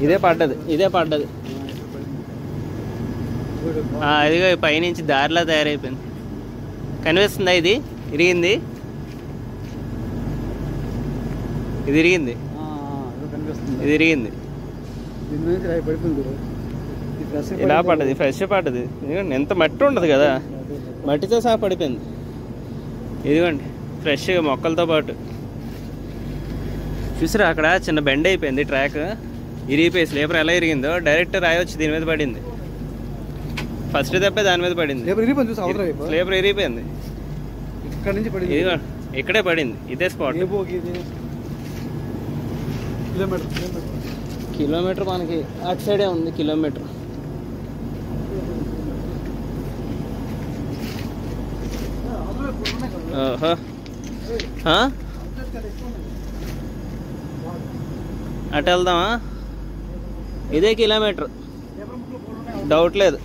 ఇదే పడ్డది ఇదిగో పైనుంచి దారిలా తయారైపోయింది. కనిపిస్తుందా? ఇది ఇరిగింది, ఇది ఇరిగింది. ఇలా పడ్డది, ఫ్రెష్ పడ్డది. ఇదిగోండి, ఎంత మట్టి ఉండదు కదా, మట్టితో సహా పడిపోయింది. ఇదిగోండి ఫ్రెష్గా మొక్కలతో పాటు. చూసారా అక్కడ చిన్న బెండ్ అయిపోయింది, ట్రాక్ ఇరిగిపోయి స్లీపర్ ఎలా ఇరిగిందో డైరెక్ట్ రాయి వచ్చి దీని మీద పడింది. ఫస్ట్ దెబ్బ దాని మీద పడింది, స్లీపర్ ఇరిగిపోయింది. ఇదిగో ఇక్కడే పడింది, ఇదే స్పాట్. కిలోమీటర్ మనకి అటు సైడే ఉంది, కిలోమీటర్. ఓహో, అటు వెళ్దామా? ఇదే కిలోమీటర్, డౌట్ లేదు.